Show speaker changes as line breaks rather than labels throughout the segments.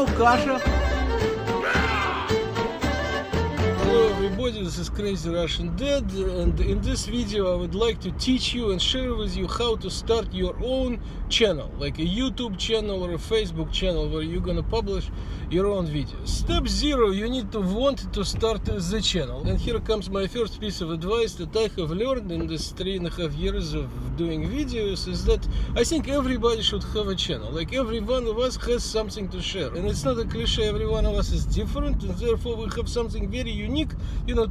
Hello, Kasha.
Hello everybody, this is Crazy Russian Dad, and in this video I would like to teach you and share with you how to start your own channel, like a YouTube channel or a Facebook channel where you're gonna publish your own videos. Step 0, you need to want to start the channel. And here comes my first piece of advice that I have learned in this 3.5 years of doing videos, is that I think everybody should have a channel. Like every one of us has something to share. And it's not a cliche, every one of us is different, and therefore we have something very unique,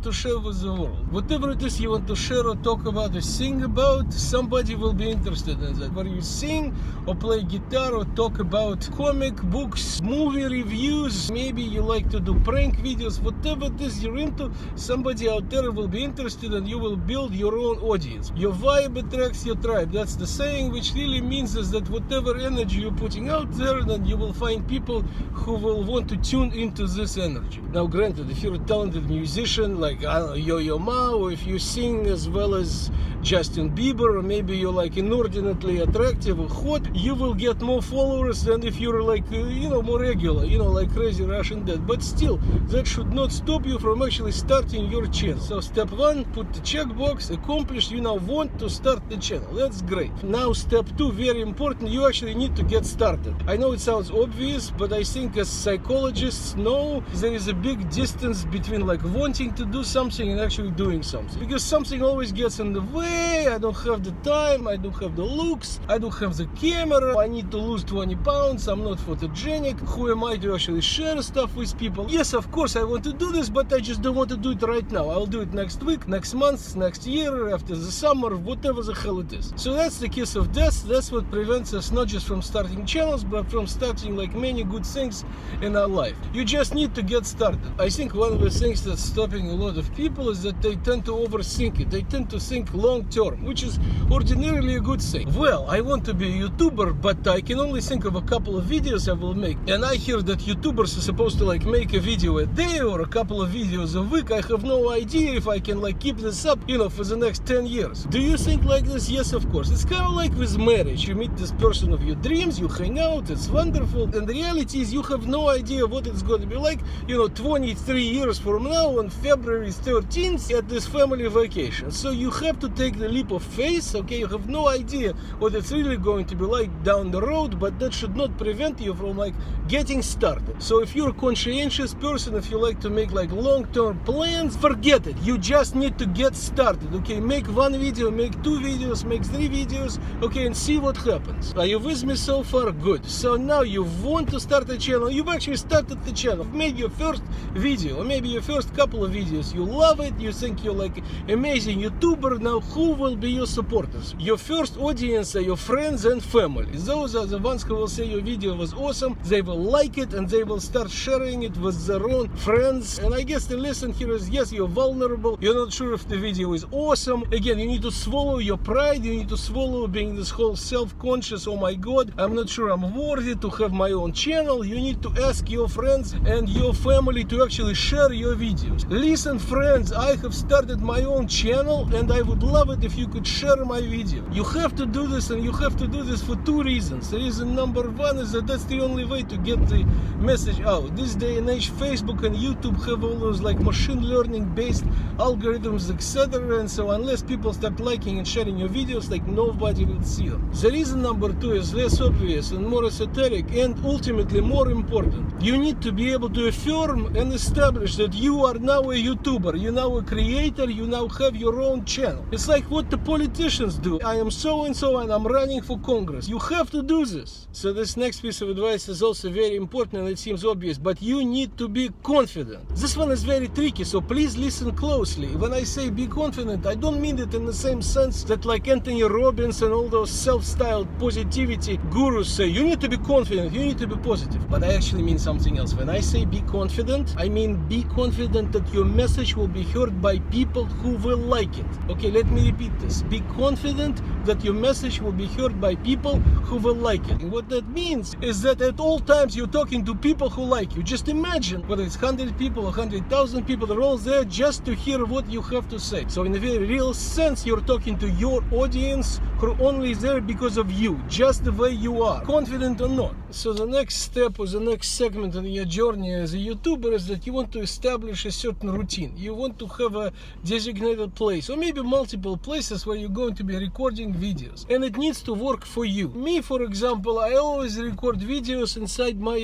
to share with the world. Whatever it is you want to share or talk about or sing about, somebody will be interested in that. Whether you sing or play guitar or talk about comic books, movie reviews, maybe you like to do prank videos, whatever it is you're into, somebody out there will be interested, and you will build your own audience. Your vibe attracts your tribe. That's the saying, which really means is that whatever energy you're putting out there, then you will find people who will want to tune into this energy. Now granted, if you're a talented musician like Yo-Yo Ma, or if you sing as well as Justin Bieber, or maybe you're like inordinately attractive or hot, you will get more followers than if you're like more regular, like Crazy Russian Dad. But still, that should not stop you from actually starting your channel. So step 1, put the checkbox, accomplished. You now want to start the channel. That's great. Now step 2, very important, you actually need to get started. I know it sounds obvious, but I think as psychologists know, there is a big distance between like wanting to do something and actually doing something, because something always gets in the way. I don't have the time, I don't have the looks, I don't have the camera, I need to lose 20 pounds, I'm not photogenic, who am I to actually share stuff with people? Yes, of course I want to do this, but I just don't want to do it right now. I'll do it next week, next month, next year, after the summer, whatever the hell it is. So that's the kiss of death. That's what prevents us not just from starting channels, but from starting like many good things in our life. You just need to get started. I think one of the things that's stopping a lot of people is that they tend to overthink it. They tend to think long term, which is ordinarily a good thing. Well, I want to be a YouTuber, but I can only think of a couple of videos I will make. And I hear that YouTubers are supposed to like make a video a day or a couple of videos a week. I have no idea if I can like keep this up, for the next 10 years. Do you think like this? Yes, of course. It's kind of like with marriage. You meet this person of your dreams, you hang out, it's wonderful. And the reality is you have no idea what it's going to be like, 23 years from now on February 13th at this family vacation. So you have to take the leap of faith, okay? You have no idea what it's really going to be like down the road, but that should not prevent you from like getting started. So if you're a conscientious person, if you like to make like long-term plans, forget it. You just need to get started, okay? Make 1 video, make 2 videos, make 3 videos, okay, and see what happens. Are you with me so far? Good. So now you want to start a channel. You've actually started the channel, made your first video, or maybe your first couple of videos. You love it, you think you're like amazing YouTuber. Now who will be your supporters? Your first audience are your friends and family. Those are the ones who will say your video was awesome, they will like it, and they will start sharing it with their own friends. And I guess the lesson here is, yes, you're vulnerable, you're not sure if the video is awesome. Again, you need to swallow your pride, you need to swallow being this whole self-conscious, oh my god, I'm not sure I'm worthy to have my own channel. You need to ask your friends and your family to actually share your videos. Listen, friends, I have started my own channel, and I would love it if you could share my video. You have to do this, and you have to do this for 2 reasons. Reason number 1 is that that's the only way to get the message out. This day and age, Facebook and YouTube have all those like machine learning based algorithms, etc. And so unless people start liking and sharing your videos, like nobody will see them. The reason number 2 is less obvious and more esoteric, and ultimately more important. You need to be able to affirm and establish that you are now a YouTuber, you're now a creator, you now have your own channel. It's like what the politicians do. I am so and so and I'm running for Congress. You have to do this. So this next piece of advice is also very important, and it seems obvious, but you need to be confident. This one is very tricky, so please listen closely. When I say be confident, I don't mean it in the same sense that like Anthony Robbins and all those self-styled positivity gurus say, you need to be confident, you need to be positive. But I actually mean something else. When I say be confident, I mean be confident that your message will be heard by people who will like it. Okay, let me repeat this. Be confident that your message will be heard by people who will like it. And what that means is that at all times you're talking to people who like you. Just imagine whether it's 100 people or 100,000 people, they're all there just to hear what you have to say. So in a very real sense, you're talking to your audience who are only there because of you, just the way you are, confident or not. So the next step or the next segment in your journey as a YouTuber is that you want to establish a certain routine. You want to have a designated place or maybe multiple places where you're going to be recording videos, and it needs to work for you. Me, for example, I always record videos inside my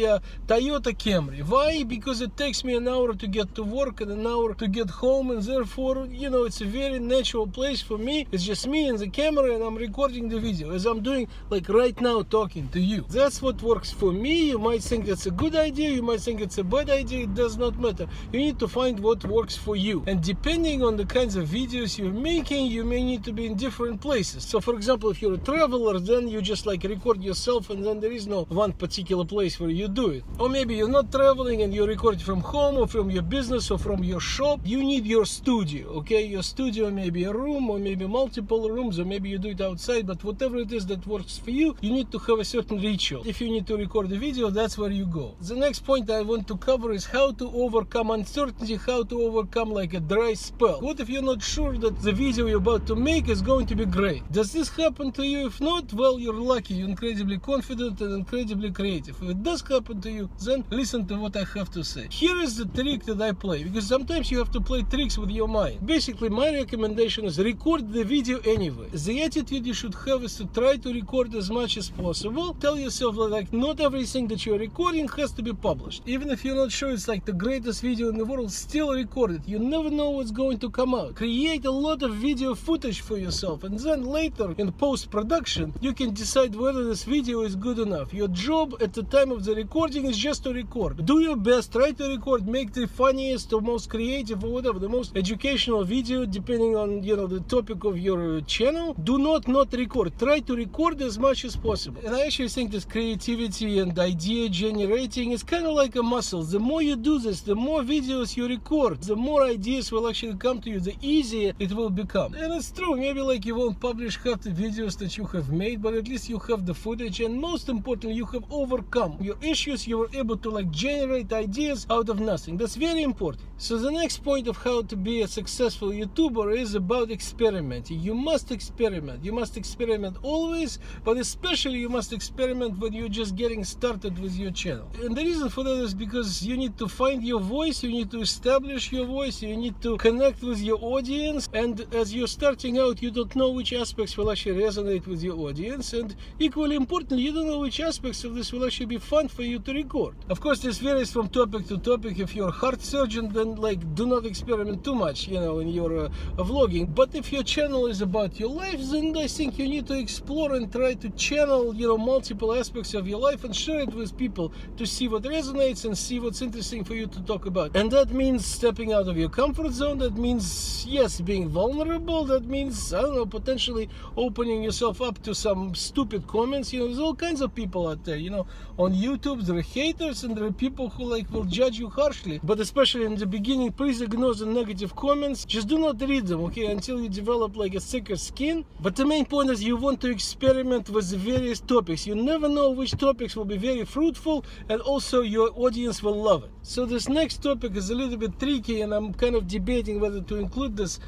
Toyota Camry. Why? Because it takes me an hour to get to work and an hour to get home, and therefore, you know, it's a very natural place for me. It's just me and the camera, and I'm recording the video as I'm doing like right now, talking to you. That's what works for me. You might think that's a good idea, you might think it's a bad idea, it does not matter. You need to find what works for you, and depending on the kinds of videos you're making, you may need to be in different places. So for example, if you're a traveler, then you just like record yourself, and then there is no one particular place where you do it. Or maybe you're not traveling and you record from home or from your business or from your shop. You need your studio, okay? Your studio may be a room or maybe multiple rooms, or maybe you do it outside, but whatever it is that works for you, you need to have a certain ritual. If you need to record a video, that's where you go. The next point I want to cover is how to overcome uncertainty, how to overcome like a dry spell. What if you're not sure that the video you're about to make is going to be great? Does this happen to you? If not, well, you're lucky. You're incredibly confident and incredibly creative. If it does happen to you, then listen to what I have to say. Here is the trick that I play, because sometimes you have to play tricks with your mind. Basically, my recommendation is record the video anyway. The attitude you should have is to try to record as much as possible. Tell yourself that like not everything that you're recording has to be published. Even if you're not sure it's like the greatest video in the world, still record it. You never know what's going to come out. Create a lot of video footage for yourself, and then later in post-production you can decide whether this video is good enough. Your job at the time of the recording is just to record. Do your best, try to record, make the funniest or most creative or whatever, the most educational video depending on, you know, the topic of your channel. Do not record. Try to record as much as possible. And I actually think that creativity and idea generating is kind of like a muscle. The more you do this, the more videos you record, the more ideas will actually come to you, the easier it will become. And it's true, maybe like you won't publish half the videos that you have made, but at least you have the footage, and most importantly, you have overcome your issues. You were able to like generate ideas out of nothing. That's very important. So the next point of how to be a successful YouTuber is about experimenting. You must experiment. You must experiment always, but especially you must experiment when you're just getting started with your channel. And the reason for that is because you need to find your voice, you need to establish your voice, you need to connect with your audience, and as you're starting out, you don't know which aspects will actually resonate with your audience, and equally importantly, you don't know which aspects of this will actually be fun for you to record. Of course, this varies from topic to topic. If you're a heart surgeon, then like do not experiment too much, you know, in your vlogging. But if your channel is about your life, then I think you need to explore and try to channel, you know, multiple aspects of your life and share it with people to see what resonates and see what's interesting for you to talk about. And that means stepping out of your comfort zone. That means, yes, being vulnerable. That means, I don't know, potentially opening yourself up to some stupid comments. You know, there's all kinds of people out there, you know, on YouTube. There are haters and there are people who like will judge you harshly. But especially in the beginning, please ignore the negative comments. Just do not read them, okay, until you develop like a thicker skin. But the main point is you want to experiment with the various topics. You never know which topics will be very fruitful, and also your audience will love it. So this next topic is a little bit tricky, and I'm kind of debating whether to include this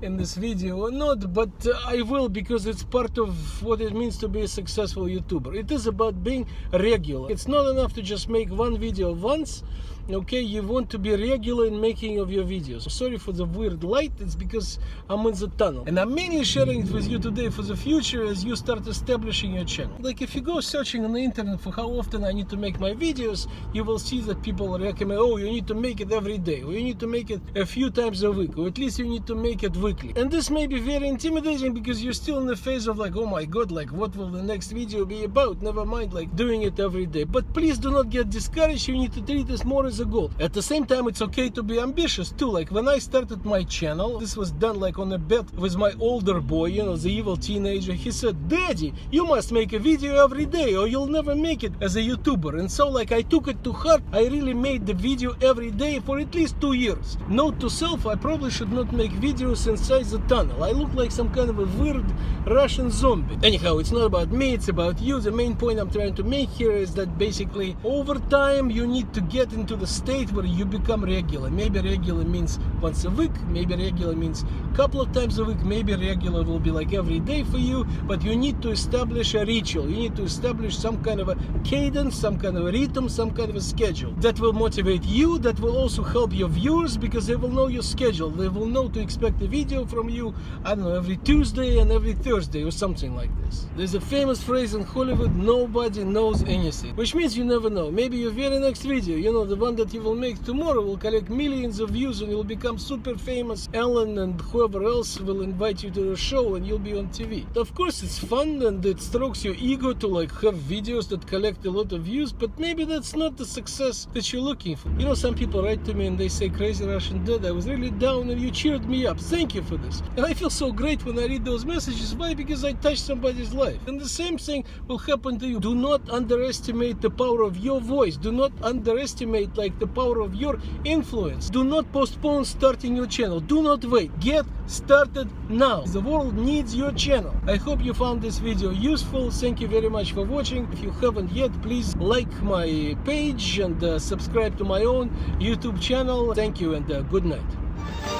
in this video or not, but I will, because it's part of what it means to be a successful YouTuber. It is about being regular. It's not enough to just make one video once. Okay, you want to be regular in making of your videos. Sorry for the weird light, it's because I'm in the tunnel. And I'm mainly sharing it with you today for the future as you start establishing your channel. Like if you go searching on the internet for how often I need to make my videos, you will see that people recommend, oh, you need to make it every day, or you need to make it a few times a week, or at least you need to make it weekly. And this may be very intimidating because you're still in the phase of like, oh my god, like what will the next video be about? Never mind like doing it every day. But please do not get discouraged. You need to treat this more as the goal. At the same time, it's okay to be ambitious too. Like when I started my channel, this was done like on a bet with my older boy, you know, the evil teenager. He said, "Daddy, you must make a video every day or you'll never make it as a YouTuber." And so like I took it to heart. I really made the video every day for at least 2 years. Note to self, I probably should not make videos inside the tunnel. I look like some kind of a weird Russian zombie. Anyhow, it's not about me, it's about you. The main point I'm trying to make here is that basically over time you need to get into the state where you become regular. Maybe regular means once a week, maybe regular means a couple of times a week, maybe regular will be like every day for you, but you need to establish a ritual. You need to establish some kind of a cadence, some kind of a rhythm, some kind of a schedule that will motivate you, that will also help your viewers because they will know your schedule. They will know to expect a video from you, I don't know, every Tuesday and every Thursday or something like this. There's a famous phrase in Hollywood, nobody knows anything, which means you never know. Maybe your very next video, you know, the one that you will make tomorrow will collect millions of views and you'll become super famous. Ellen and whoever else will invite you to the show and you'll be on TV. Of course, it's fun and it strokes your ego to like have videos that collect a lot of views, but maybe that's not the success that you're looking for. You know, some people write to me and they say, "Crazy Russian Dad, I was really down and you cheered me up. Thank you for this." And I feel so great when I read those messages. Why? Because I touched somebody's life. And the same thing will happen to you. Do not underestimate the power of your voice. Do not underestimate like the power of your influence. Do not postpone starting your channel. Do not wait. Get started now. The world needs your channel. I hope you found this video useful. Thank you very much for watching. If you haven't yet, please like my page and subscribe to my own YouTube channel. Thank you and good night.